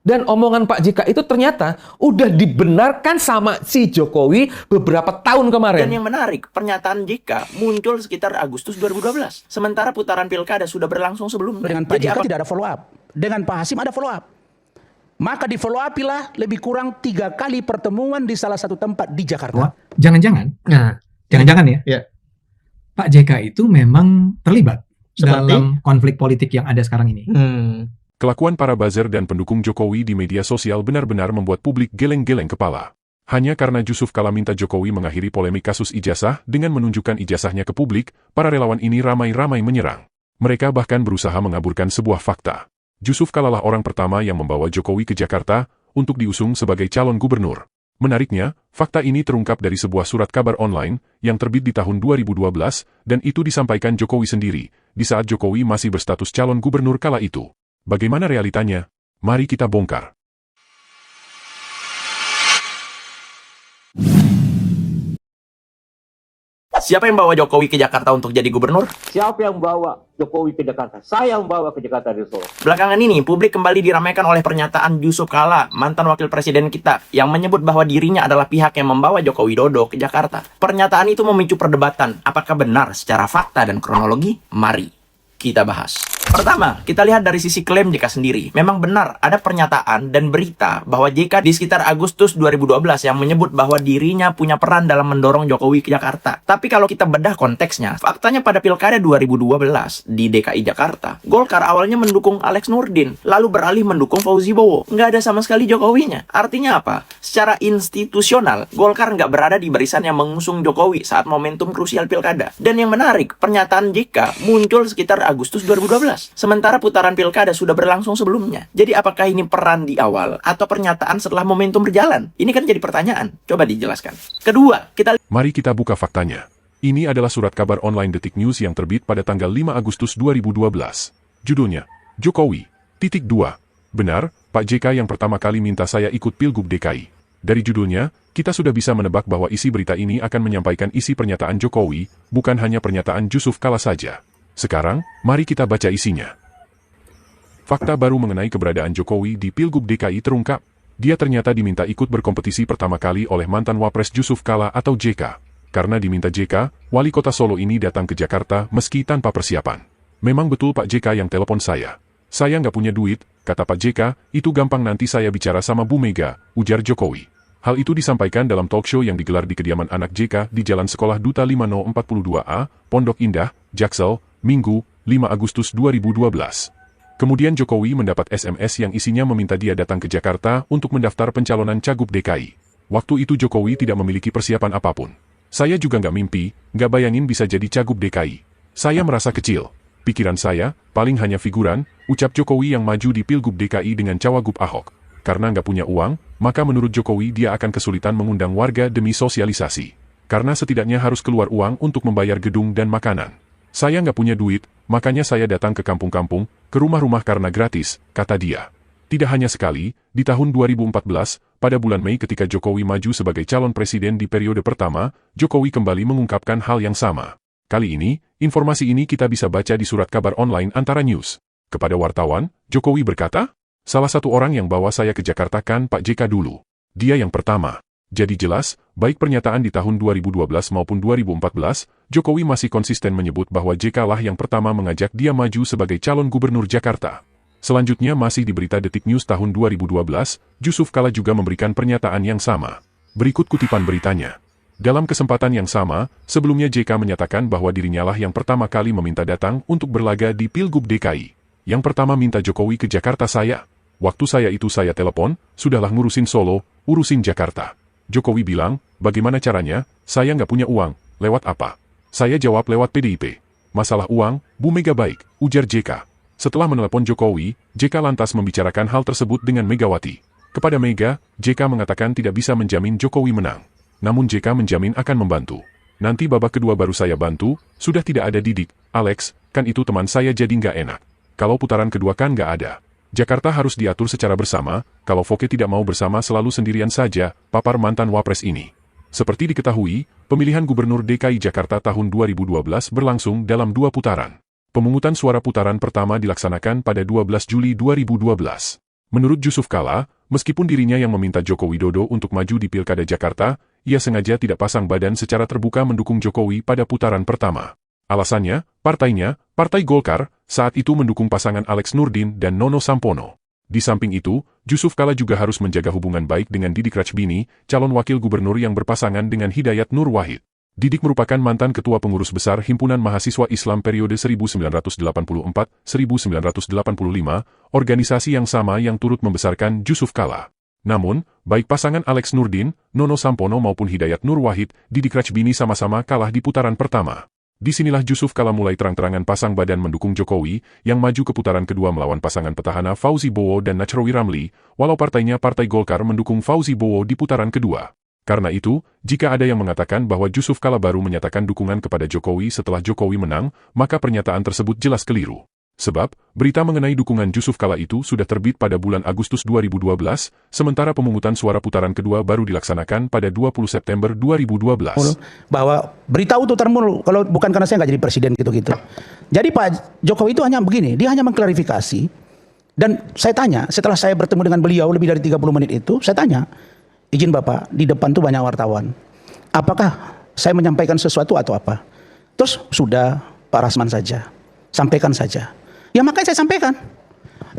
Dan omongan Pak JK itu ternyata udah dibenarkan sama si Jokowi beberapa tahun kemarin. Dan yang menarik, pernyataan JK muncul sekitar Agustus 2012. Sementara putaran pilkada sudah berlangsung sebelumnya. Dengan Pak JK tidak ada follow up. Dengan Pak Hasim ada follow up. Maka di follow up lah lebih kurang 3 kali pertemuan di salah satu tempat di Jakarta. Jangan-jangan ya. Pak JK itu memang terlibat dalam konflik politik yang ada sekarang ini. Kelakuan para buzzer dan pendukung Jokowi di media sosial benar-benar membuat publik geleng-geleng kepala. Hanya karena Jusuf Kalla minta Jokowi mengakhiri polemik kasus ijazah dengan menunjukkan ijazahnya ke publik, para relawan ini ramai-ramai menyerang. Mereka bahkan berusaha mengaburkan sebuah fakta. Jusuf Kalla lah orang pertama yang membawa Jokowi ke Jakarta untuk diusung sebagai calon gubernur. Menariknya, fakta ini terungkap dari sebuah surat kabar online yang terbit di tahun 2012 dan itu disampaikan Jokowi sendiri di saat Jokowi masih berstatus calon gubernur kala itu. Bagaimana realitanya? Mari kita bongkar. Siapa yang bawa Jokowi ke Jakarta untuk jadi gubernur? Siapa yang bawa Jokowi ke Jakarta? Saya yang bawa ke Jakarta dari Solo. Belakangan ini, publik kembali diramaikan oleh pernyataan Jusuf Kalla, mantan wakil presiden kita, yang menyebut bahwa dirinya adalah pihak yang membawa Joko Widodo ke Jakarta. Pernyataan itu memicu perdebatan. Apakah benar secara fakta dan kronologi? Mari kita bahas. Pertama, kita lihat dari sisi klaim JK sendiri. Memang benar ada pernyataan dan berita bahwa JK di sekitar Agustus 2012 yang menyebut bahwa dirinya punya peran dalam mendorong Jokowi ke Jakarta. Tapi kalau kita bedah konteksnya, faktanya pada Pilkada 2012 di DKI Jakarta, Golkar awalnya mendukung Alex Nurdin, lalu beralih mendukung Fauzi Bowo. Nggak ada sama sekali Jokowinya. Artinya apa? Secara institusional, Golkar nggak berada di barisan yang mengusung Jokowi saat momentum krusial Pilkada. Dan yang menarik, pernyataan JK muncul sekitar Agustus 2012. Sementara putaran pilkada sudah berlangsung sebelumnya. Jadi apakah ini peran di awal atau pernyataan setelah momentum berjalan? Ini kan jadi pertanyaan. Coba dijelaskan. Kedua, Mari kita buka faktanya. Ini adalah surat kabar online Detik News yang terbit pada tanggal 5 Agustus 2012. Judulnya, Jokowi, titik 2. Benar, Pak JK yang pertama kali minta saya ikut Pilgub DKI. Dari judulnya, kita sudah bisa menebak bahwa isi berita ini akan menyampaikan isi pernyataan Jokowi, bukan hanya pernyataan Jusuf Kalla saja. Sekarang, mari kita baca isinya. Fakta baru mengenai keberadaan Jokowi di Pilgub DKI terungkap. Dia ternyata diminta ikut berkompetisi pertama kali oleh mantan Wapres Jusuf Kalla atau JK. Karena diminta JK, wali kota Solo ini datang ke Jakarta meski tanpa persiapan. Memang betul Pak JK yang telepon saya. Saya nggak punya duit, kata Pak JK, itu gampang nanti saya bicara sama Bu Mega, ujar Jokowi. Hal itu disampaikan dalam talkshow yang digelar di kediaman anak JK di Jalan Sekolah Duta 5042A, Pondok Indah, Jaksel, Minggu, 5 Agustus 2012. Kemudian Jokowi mendapat SMS yang isinya meminta dia datang ke Jakarta untuk mendaftar pencalonan Cagup DKI. Waktu itu Jokowi tidak memiliki persiapan apapun. Saya juga nggak mimpi, nggak bayangin bisa jadi Cagup DKI. Saya merasa kecil. Pikiran saya, paling hanya figuran, ucap Jokowi yang maju di Pilgub DKI dengan Cawagup Ahok. Karena nggak punya uang, maka menurut Jokowi dia akan kesulitan mengundang warga demi sosialisasi. Karena setidaknya harus keluar uang untuk membayar gedung dan makanan. Saya nggak punya duit, makanya saya datang ke kampung-kampung, ke rumah-rumah karena gratis, kata dia. Tidak hanya sekali, di tahun 2014, pada bulan Mei ketika Jokowi maju sebagai calon presiden di periode pertama, Jokowi kembali mengungkapkan hal yang sama. Kali ini, informasi ini kita bisa baca di surat kabar online Antara News. Kepada wartawan, Jokowi berkata, salah satu orang yang bawa saya ke Jakarta kan Pak JK dulu. Dia yang pertama. Jadi jelas, baik pernyataan di tahun 2012 maupun 2014, Jokowi masih konsisten menyebut bahwa JK lah yang pertama mengajak dia maju sebagai calon gubernur Jakarta. Selanjutnya masih di berita Detik News tahun 2012, Jusuf Kalla juga memberikan pernyataan yang sama. Berikut kutipan beritanya. Dalam kesempatan yang sama, sebelumnya JK menyatakan bahwa dirinya lah yang pertama kali meminta datang untuk berlaga di Pilgub DKI. Yang pertama minta Jokowi ke Jakarta saya. Waktu saya telepon, sudahlah ngurusin Solo, urusin Jakarta. Jokowi bilang, bagaimana caranya, saya nggak punya uang, lewat apa? Saya jawab lewat PDIP. Masalah uang, Bu Mega baik, ujar JK. Setelah menelepon Jokowi, JK lantas membicarakan hal tersebut dengan Megawati. Kepada Mega, JK mengatakan tidak bisa menjamin Jokowi menang. Namun JK menjamin akan membantu. Nanti babak kedua baru saya bantu, sudah tidak ada Didik, Alex, kan itu teman saya jadi nggak enak. Kalau putaran kedua kan nggak ada. Jakarta harus diatur secara bersama, kalau Foke tidak mau bersama selalu sendirian saja, papar mantan Wapres ini. Seperti diketahui, pemilihan Gubernur DKI Jakarta tahun 2012 berlangsung dalam 2 putaran. Pemungutan suara putaran pertama dilaksanakan pada 12 Juli 2012. Menurut Yusuf Kala, meskipun dirinya yang meminta Joko Widodo untuk maju di Pilkada Jakarta, ia sengaja tidak pasang badan secara terbuka mendukung Jokowi pada putaran pertama. Alasannya, partainya, Partai Golkar, saat itu mendukung pasangan Alex Nurdin dan Nono Sampono. Di samping itu, Yusuf Kala juga harus menjaga hubungan baik dengan Didik Rajbini, calon wakil gubernur yang berpasangan dengan Hidayat Nur Wahid. Didik merupakan mantan ketua pengurus besar Himpunan Mahasiswa Islam periode 1984-1985, organisasi yang sama yang turut membesarkan Yusuf Kala. Namun, baik pasangan Alex Nurdin, Nono Sampono maupun Hidayat Nur Wahid, Didik Rajbini sama-sama kalah di putaran pertama. Disinilah Yusuf Kala mulai terang-terangan pasang badan mendukung Jokowi, yang maju ke putaran kedua melawan pasangan petahana Fauzi Bowo dan Nachrowi Ramli, walau partainya Partai Golkar mendukung Fauzi Bowo di putaran kedua. Karena itu, jika ada yang mengatakan bahwa Yusuf Kala baru menyatakan dukungan kepada Jokowi setelah Jokowi menang, maka pernyataan tersebut jelas keliru. Sebab, berita mengenai dukungan Yusuf Kala itu sudah terbit pada bulan Agustus 2012, sementara pemungutan suara putaran kedua baru dilaksanakan pada 20 September 2012. Bahwa berita itu termul, kalau bukan karena saya nggak jadi presiden gitu-gitu. Jadi Pak Jokowi itu hanya begini, dia hanya mengklarifikasi. Dan saya tanya, setelah saya bertemu dengan beliau lebih dari 30 menit itu, saya tanya, izin Bapak, di depan tuh banyak wartawan. Apakah saya menyampaikan sesuatu atau apa? Terus, sudah Pak Rasman saja. Sampaikan saja. Ya makanya saya sampaikan.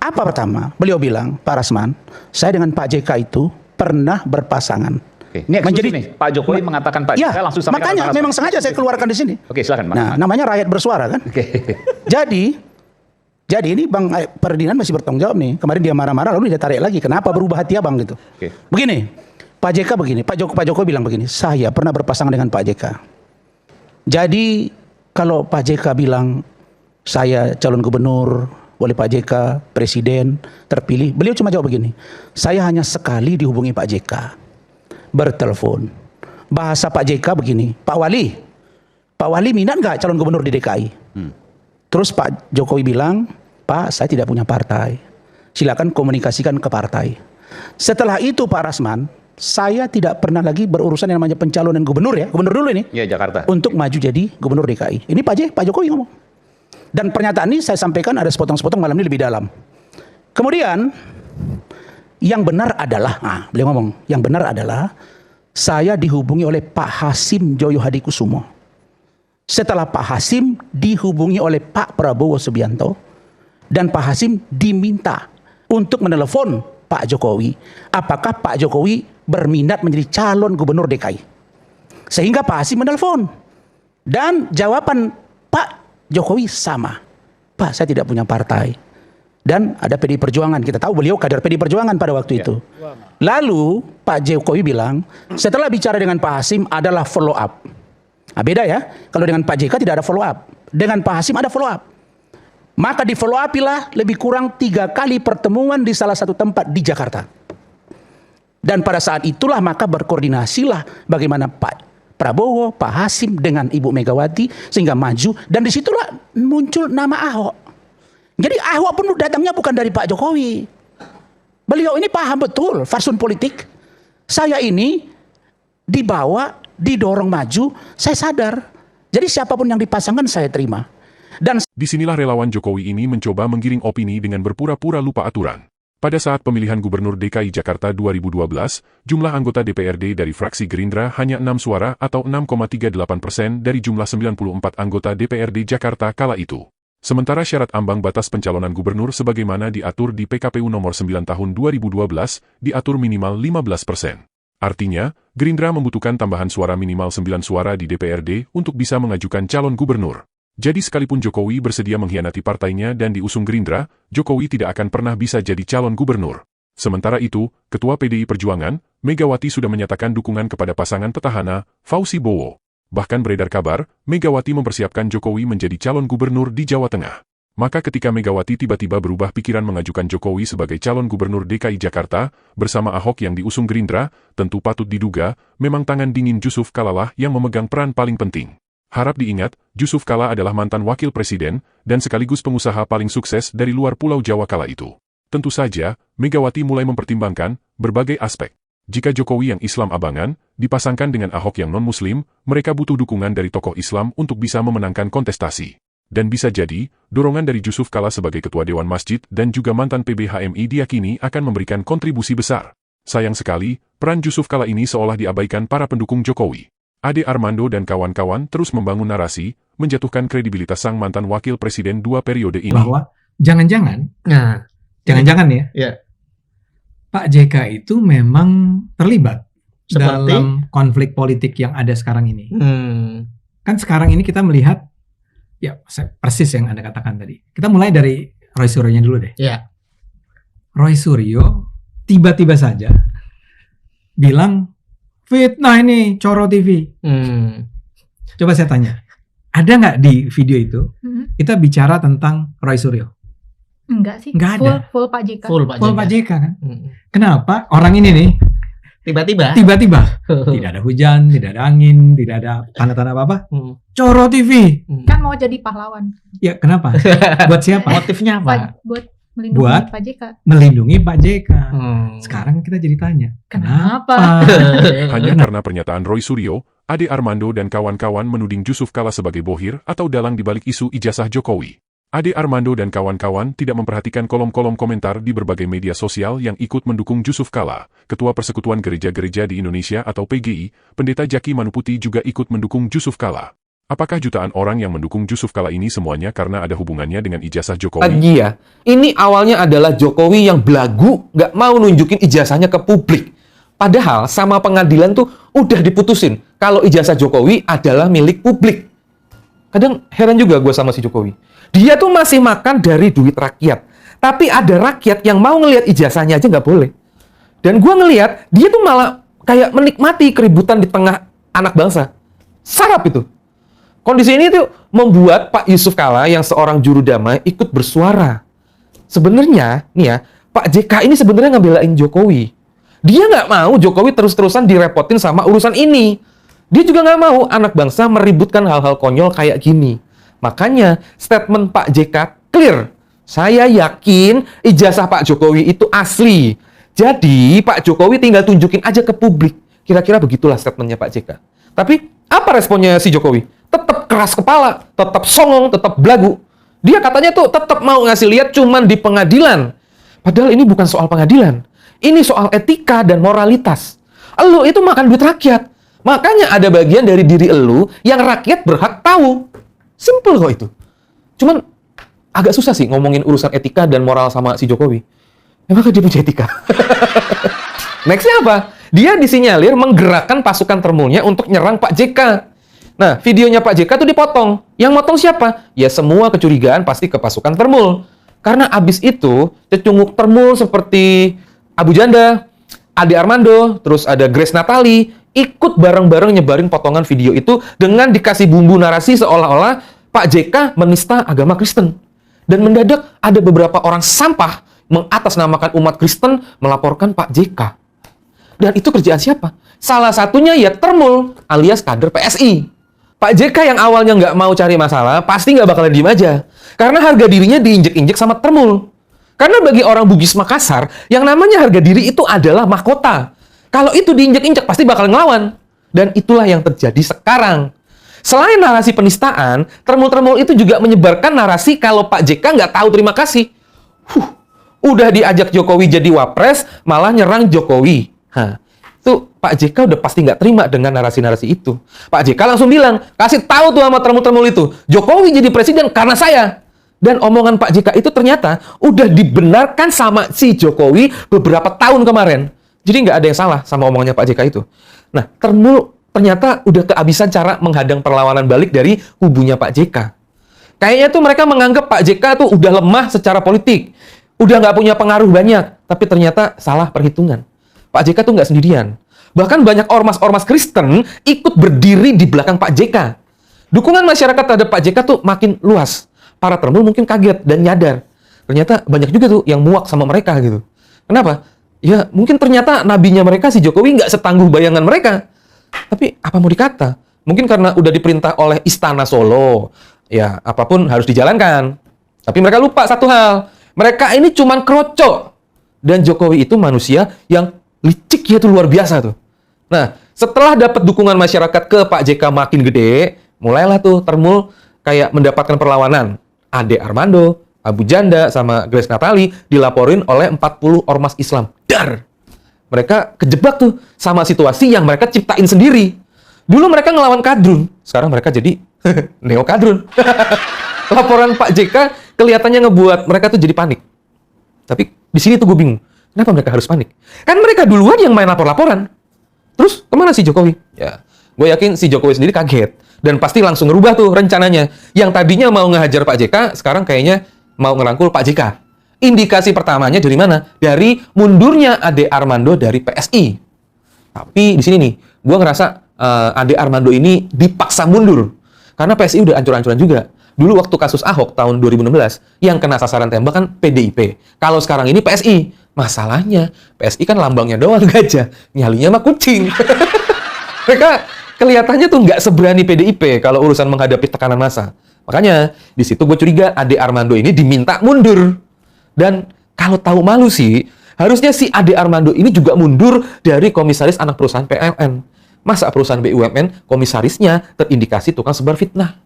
Apa pertama? Beliau bilang, Pak Rasman, saya dengan Pak JK itu pernah berpasangan. Oke. Ini menjadi nih, Pak Jokowi mengatakan Pak JK langsung sampaikan. Makanya memang sengaja saya keluarkan di sini. Oke, silakan. Nah, namanya rakyat bersuara kan? Oke. Jadi ini Bang Ferdinand masih bertanggung jawab nih. Kemarin dia marah-marah lalu dia tarik lagi. Kenapa berubah hati Abang gitu? Oke. Begini, Pak JK begini, Pak Jokowi bilang begini, saya pernah berpasangan dengan Pak JK. Jadi kalau Pak JK bilang saya calon gubernur oleh Pak JK, presiden terpilih, beliau cuma jawab begini, saya hanya sekali dihubungi Pak JK, bertelepon. Bahasa Pak JK begini, Pak Wali minat nggak calon gubernur di DKI? Terus Pak Jokowi bilang, Pak, saya tidak punya partai, silakan komunikasikan ke partai. Setelah itu Pak Rasman, saya tidak pernah lagi berurusan yang namanya pencalonan gubernur ya, gubernur dulu ini. Ya, Jakarta. Untuk maju jadi gubernur DKI. Ini Pak Jokowi ngomong. Dan pernyataan ini saya sampaikan ada sepotong-sepotong malam ini lebih dalam. Kemudian, yang benar adalah, beliau ngomong, yang benar adalah saya dihubungi oleh Pak Hasim Joyo Hadikusumo. Setelah Pak Hasim dihubungi oleh Pak Prabowo Subianto, dan Pak Hasim diminta untuk menelepon Pak Jokowi, apakah Pak Jokowi berminat menjadi calon gubernur DKI. Sehingga Pak Hasim menelpon. Dan jawaban Pak Jokowi sama. Pak, saya tidak punya partai. Dan ada PDI Perjuangan. Kita tahu beliau kader PDI Perjuangan pada waktu itu. Lalu Pak Jokowi bilang, setelah bicara dengan Pak Hasim adalah follow up. Nah, beda ya. Kalau dengan Pak JK tidak ada follow up. Dengan Pak Hasim ada follow up. Maka di follow up-ilah lebih kurang 3 kali pertemuan di salah satu tempat di Jakarta. Dan pada saat itulah maka berkoordinasilah bagaimana Pak Prabowo, Pak Hasim dengan Ibu Megawati sehingga maju. Dan disitulah muncul nama Ahok. Jadi Ahok pun datangnya bukan dari Pak Jokowi. Beliau ini paham betul fatsun politik. Saya ini dibawa, didorong maju, saya sadar. Jadi siapapun yang dipasangkan saya terima. Dan disinilah relawan Jokowi ini mencoba menggiring opini dengan berpura-pura lupa aturan. Pada saat pemilihan Gubernur DKI Jakarta 2012, jumlah anggota DPRD dari fraksi Gerindra hanya 6 suara atau 6,38% dari jumlah 94 anggota DPRD Jakarta kala itu. Sementara syarat ambang batas pencalonan gubernur sebagaimana diatur di PKPU nomor 9 tahun 2012, diatur minimal 15%. Artinya, Gerindra membutuhkan tambahan suara minimal 9 suara di DPRD untuk bisa mengajukan calon gubernur. Jadi sekalipun Jokowi bersedia mengkhianati partainya dan diusung Gerindra, Jokowi tidak akan pernah bisa jadi calon gubernur. Sementara itu, Ketua PDI Perjuangan, Megawati sudah menyatakan dukungan kepada pasangan petahana, Fauzi Bowo. Bahkan beredar kabar, Megawati mempersiapkan Jokowi menjadi calon gubernur di Jawa Tengah. Maka ketika Megawati tiba-tiba berubah pikiran mengajukan Jokowi sebagai calon gubernur DKI Jakarta, bersama Ahok yang diusung Gerindra, tentu patut diduga, memang tangan dingin Yusuf Kala lah yang memegang peran paling penting. Harap diingat, Yusuf Kala adalah mantan wakil presiden dan sekaligus pengusaha paling sukses dari luar Pulau Jawa kala itu. Tentu saja, Megawati mulai mempertimbangkan berbagai aspek. Jika Jokowi yang Islam abangan dipasangkan dengan Ahok yang non-Muslim, mereka butuh dukungan dari tokoh Islam untuk bisa memenangkan kontestasi. Dan bisa jadi, dorongan dari Yusuf Kala sebagai Ketua Dewan Masjid dan juga mantan PBHMI diyakini akan memberikan kontribusi besar. Sayang sekali, peran Yusuf Kala ini seolah diabaikan para pendukung Jokowi. Ade Armando dan kawan-kawan terus membangun narasi, menjatuhkan kredibilitas sang mantan wakil presiden 2 periode ini. Bahwa jangan-jangan ya, Pak JK itu memang terlibat dalam konflik politik yang ada sekarang ini. Kan sekarang ini kita melihat, ya persis yang Anda katakan tadi. Kita mulai dari Roy Suryo-nya dulu deh. Ya. Roy Suryo tiba-tiba saja bilang, fitnah ini Coro TV. Coba saya tanya, ada nggak di video itu kita bicara tentang Roy Suryo? Enggak sih. Nggak ada. Full Pak JK. Full Pak JK kan? Kenapa orang ini nih Tiba-tiba tidak ada hujan, tidak ada angin, tidak ada tanda-tanda apa-apa. Coro TV. Kan mau jadi pahlawan. Ya kenapa? Buat siapa? Motifnya apa? Buat melindungi Pak JK. Melindungi Pak JK. Sekarang kita jadi tanya, kenapa? Hanya karena pernyataan Roy Suryo, Ade Armando dan kawan-kawan menuding Yusuf Kala sebagai bohir atau dalang dibalik isu ijazah Jokowi. Ade Armando dan kawan-kawan tidak memperhatikan kolom-kolom komentar di berbagai media sosial yang ikut mendukung Yusuf Kala. Ketua Persekutuan Gereja-Gereja di Indonesia atau PGI, Pendeta Jaki Manuputi juga ikut mendukung Yusuf Kala. Apakah jutaan orang yang mendukung Yusuf Kala ini semuanya karena ada hubungannya dengan ijazah Jokowi? Lagi ya, ini awalnya adalah Jokowi yang belagu, nggak mau nunjukin ijazahnya ke publik. Padahal sama pengadilan tuh udah diputusin kalau ijazah Jokowi adalah milik publik. Kadang heran juga gue sama si Jokowi. Dia tuh masih makan dari duit rakyat. Tapi ada rakyat yang mau ngelihat ijazahnya aja nggak boleh. Dan gue ngelihat, dia tuh malah kayak menikmati keributan di tengah anak bangsa. Sarap itu. Kondisi ini tuh membuat Pak Yusuf Kala yang seorang juru damai ikut bersuara. Sebenarnya, nih ya, Pak JK ini sebenarnya ngebelain Jokowi. Dia nggak mau Jokowi terus-terusan direpotin sama urusan ini. Dia juga nggak mau anak bangsa meributkan hal-hal konyol kayak gini. Makanya statement Pak JK clear. Saya yakin ijazah Pak Jokowi itu asli. Jadi Pak Jokowi tinggal tunjukin aja ke publik. Kira-kira begitulah statementnya Pak JK. Tapi apa responnya si Jokowi? Tetap keras kepala, tetap songong, tetap belagu. Dia katanya tuh tetap mau ngasih lihat cuman di pengadilan. Padahal ini bukan soal pengadilan. Ini soal etika dan moralitas. Elu itu makan duit rakyat. Makanya ada bagian dari diri elu yang rakyat berhak tahu. Simple kok itu. Cuman agak susah sih ngomongin urusan etika dan moral sama si Jokowi. Emang dia punya etika? Nextnya apa? Dia disinyalir menggerakkan pasukan termulnya untuk nyerang Pak JK. Nah, videonya Pak JK tuh dipotong. Yang motong siapa? Ya semua kecurigaan pasti ke pasukan termul. Karena abis itu, cecunguk termul seperti Abu Janda, Ade Armando, terus ada Grace Natali, ikut bareng-bareng nyebarin potongan video itu dengan dikasih bumbu narasi seolah-olah Pak JK menista agama Kristen. Dan mendadak ada beberapa orang sampah mengatasnamakan umat Kristen melaporkan Pak JK. Dan itu kerjaan siapa? Salah satunya ya termul alias kader PSI. Pak JK yang awalnya nggak mau cari masalah, pasti nggak bakalan diem aja. Karena harga dirinya diinjek-injek sama termul. Karena bagi orang Bugis Makassar, yang namanya harga diri itu adalah mahkota. Kalau itu diinjek-injek, pasti bakal ngelawan. Dan itulah yang terjadi sekarang. Selain narasi penistaan, termul-termul itu juga menyebarkan narasi kalau Pak JK nggak tahu terima kasih. Udah diajak Jokowi jadi wapres, malah nyerang Jokowi. Tuh Pak JK udah pasti nggak terima dengan narasi-narasi itu. Pak JK langsung bilang, kasih tahu tuh sama termul-termul itu, Jokowi jadi presiden karena saya. Dan omongan Pak JK itu ternyata udah dibenarkan sama si Jokowi beberapa tahun kemarin. Jadi nggak ada yang salah sama omongannya Pak JK itu. Nah, termul ternyata udah kehabisan cara menghadang perlawanan balik dari kubunya Pak JK. Kayaknya tuh mereka menganggap Pak JK tuh udah lemah secara politik. Udah nggak punya pengaruh banyak. Tapi ternyata salah perhitungan. Pak JK tuh nggak sendirian. Bahkan banyak ormas-ormas Kristen ikut berdiri di belakang Pak JK. Dukungan masyarakat terhadap Pak JK tuh makin luas. Para termul mungkin kaget dan nyadar. Ternyata banyak juga tuh yang muak sama mereka gitu. Kenapa? Ya mungkin ternyata nabinya mereka si Jokowi nggak setangguh bayangan mereka. Tapi apa mau dikata? Mungkin karena udah diperintah oleh Istana Solo. Ya apapun harus dijalankan. Tapi mereka lupa satu hal. Mereka ini cuman kroco. Dan Jokowi itu manusia yang licik ya tuh luar biasa tuh. Nah setelah dapat dukungan masyarakat ke Pak JK makin gede, mulailah tuh termul kayak mendapatkan perlawanan. Ade Armando, Abu Janda, sama Grace Natali dilaporin oleh 40 ormas Islam. Dar! Mereka kejebak tuh sama situasi yang mereka ciptain sendiri. Dulu mereka ngelawan kadrun, sekarang mereka jadi neo kadrun. Laporan Pak JK kelihatannya ngebuat mereka tuh jadi panik. Tapi di sini tuh gue bingung, kenapa mereka harus panik? Kan mereka duluan yang main lapor-laporan. Terus kemana si Jokowi? Ya, gue yakin si Jokowi sendiri kaget dan pasti langsung ngerubah tuh rencananya. Yang tadinya mau ngehajar Pak JK, sekarang kayaknya mau ngerangkul Pak JK. Indikasi pertamanya dari mana? Dari mundurnya Ade Armando dari PSI. Tapi di sini nih, gue ngerasa Ade Armando ini dipaksa mundur. Karena PSI udah ancur-ancuran juga. Dulu waktu kasus Ahok tahun 2016, yang kena sasaran tembak kan PDIP. Kalau sekarang ini PSI. Masalahnya, PSI kan lambangnya doang gajah. Nyalinya mah kucing. Mereka kelihatannya tuh nggak seberani PDIP kalau urusan menghadapi tekanan massa. Makanya, di situ gue curiga Ade Armando ini diminta mundur. Dan kalau tahu malu sih, harusnya si Ade Armando ini juga mundur dari komisaris anak perusahaan PLN. Masa perusahaan BUMN komisarisnya terindikasi tukang sebar fitnah?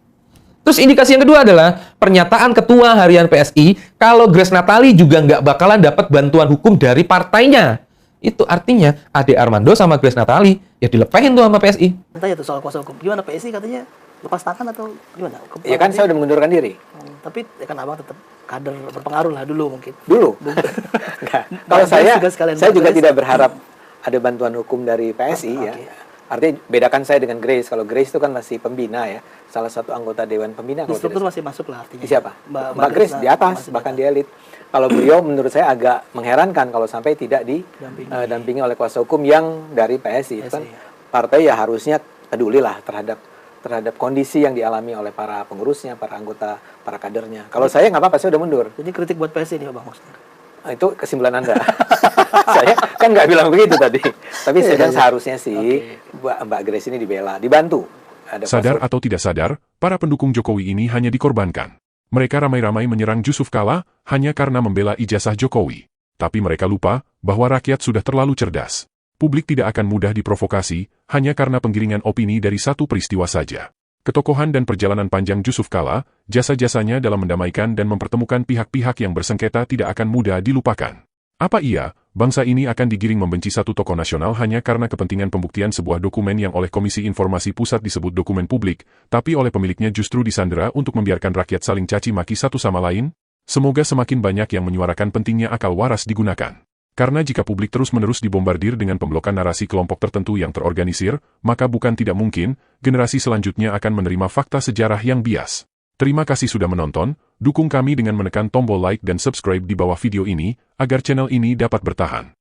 Terus indikasi yang kedua adalah pernyataan Ketua Harian PSI kalau Grace Natali juga nggak bakalan dapat bantuan hukum dari partainya. Itu artinya Ade Armando sama Grace Natali ya dilepahin tuh sama PSI. Tanya tuh soal kuasa hukum. Gimana PSI katanya lepas tangan atau gimana? Ya kan saya udah mengundurkan diri. Tapi ya kan abang tetap kader berpengaruh lah dulu mungkin. Dulu? Enggak. Kalau saya juga tidak berharap ada bantuan hukum dari PSI ya. Artinya bedakan saya dengan Grace. Kalau Grace itu kan masih pembina ya. Salah satu anggota Dewan Pembina. Di struktur masih masuk lah artinya. Siapa? Mbak Grace di atas, bahkan di elit. Kalau beliau menurut saya agak mengherankan kalau sampai tidak didampingi oleh kuasa hukum yang dari PSI. Itu kan partai ya harusnya peduli lah terhadap kondisi yang dialami oleh para pengurusnya, para anggota, para kadernya. Kalau saya nggak apa-apa, saya udah mundur. Jadi kritik buat PSI nih Bang maksudnya? Itu kesimpulan Anda. Saya kan nggak bilang begitu tadi. Tapi saya bilang seharusnya sih Mbak Grace ini dibela, dibantu. Sadar atau tidak sadar, para pendukung Jokowi ini hanya dikorbankan. Mereka ramai-ramai menyerang Yusuf Kalla hanya karena membela ijazah Jokowi. Tapi mereka lupa bahwa rakyat sudah terlalu cerdas. Publik tidak akan mudah diprovokasi hanya karena penggiringan opini dari satu peristiwa saja. Ketokohan dan perjalanan panjang Yusuf Kalla, jasa-jasanya dalam mendamaikan dan mempertemukan pihak-pihak yang bersengketa tidak akan mudah dilupakan. Apa iya, bangsa ini akan digiring membenci satu tokoh nasional hanya karena kepentingan pembuktian sebuah dokumen yang oleh Komisi Informasi Pusat disebut dokumen publik, tapi oleh pemiliknya justru disandera untuk membiarkan rakyat saling caci maki satu sama lain? Semoga semakin banyak yang menyuarakan pentingnya akal waras digunakan. Karena jika publik terus-menerus dibombardir dengan pemblokan narasi kelompok tertentu yang terorganisir, maka bukan tidak mungkin, generasi selanjutnya akan menerima fakta sejarah yang bias. Terima kasih sudah menonton, dukung kami dengan menekan tombol like dan subscribe di bawah video ini, agar channel ini dapat bertahan.